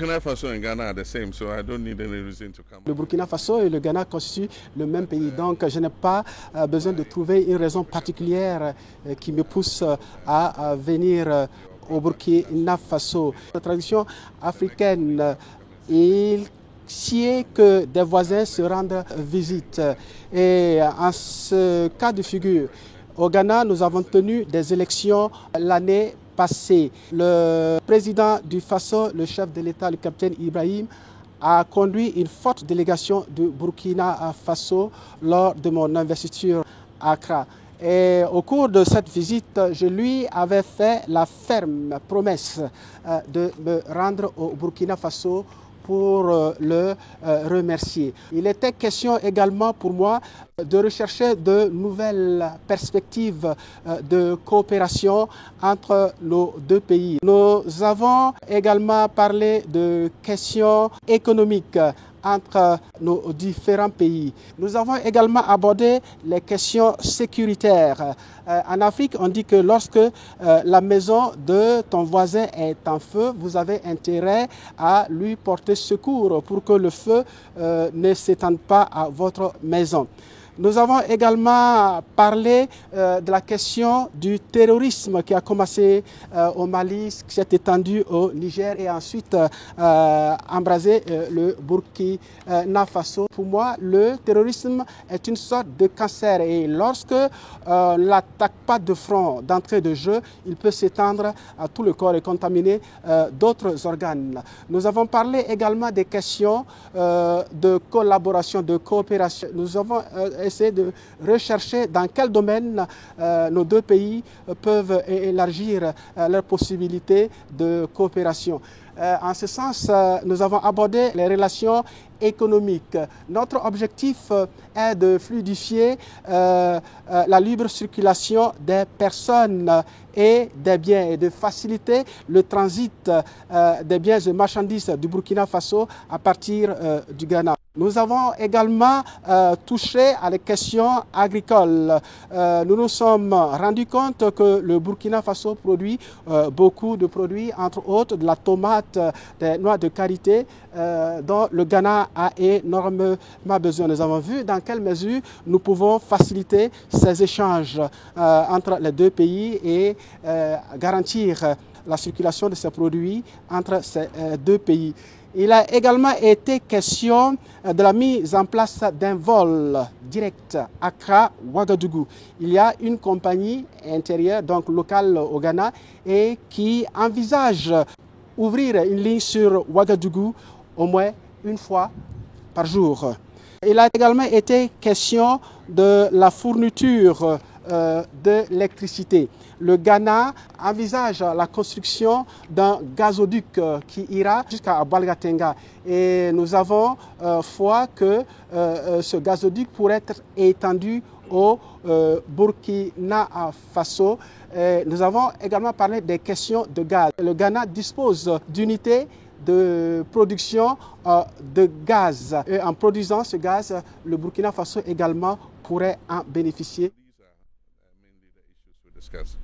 Burkina Faso and Ghana are the same, so I don't need any reason to come. Le Burkina Faso et le Ghana constituent le même pays, donc je n'ai pas besoin de trouver une raison particulière qui me pousse à venir au Burkina Faso. La tradition africaine, il sied que des voisins se rendent visite. Et en ce cas de figure, au Ghana, nous avons tenu des élections l'année passée. Le président du Faso, le chef de l'État, le capitaine Ibrahim, a conduit une forte délégation du Burkina Faso lors de mon investiture à Accra. Et au cours de cette visite, je lui avais fait la ferme promesse de me rendre au Burkina Faso pour le remercier. Il était question également pour moi de rechercher de nouvelles perspectives de coopération entre nos deux pays. Nous avons également parlé de questions économiques entre nos différents pays. Nous avons également abordé les questions sécuritaires. En Afrique, on dit que lorsque la maison de ton voisin est en feu, vous avez intérêt à lui porter secours pour que le feu ne s'étende pas à votre maison. Nous avons également parlé de la question du terrorisme qui a commencé au Mali, qui s'est étendu au Niger et ensuite embrasé le Burkina Faso. Pour moi, le terrorisme est une sorte de cancer et lorsque on ne l'attaque pas de front, d'entrée de jeu, il peut s'étendre à tout le corps et contaminer d'autres organes. Nous avons parlé également des questions de collaboration, de coopération. Nous avons essayer de rechercher dans quel domaine nos deux pays peuvent élargir leurs possibilités de coopération. En ce sens, nous avons abordé les relations économiques. Notre objectif est de fluidifier la libre circulation des personnes et des biens et de faciliter le transit des biens et marchandises du Burkina Faso à partir du Ghana. Nous avons également touché à les questions agricoles. Nous nous sommes rendus compte que le Burkina Faso produit beaucoup de produits, entre autres de la tomate, des noix de karité, dont le Ghana a énormément besoin. Nous avons vu dans quelle mesure nous pouvons faciliter ces échanges entre les deux pays et garantir la circulation de ces produits entre ces deux pays. Il a également été question de la mise en place d'un vol direct Accra-Ouagadougou. Il y a une compagnie intérieure, donc locale au Ghana, et qui envisage ouvrir une ligne sur Ouagadougou au moins une fois par jour. Il a également été question de la fourniture de l'électricité. Le Ghana envisage la construction d'un gazoduc qui ira jusqu'à Balgatenga et nous avons foi que ce gazoduc pourrait être étendu au Burkina Faso. Nous avons également parlé des questions de gaz. Le Ghana dispose d'unités de production de gaz. Et en produisant ce gaz, le Burkina Faso également pourrait en bénéficier. These are mainly the issues we discussed.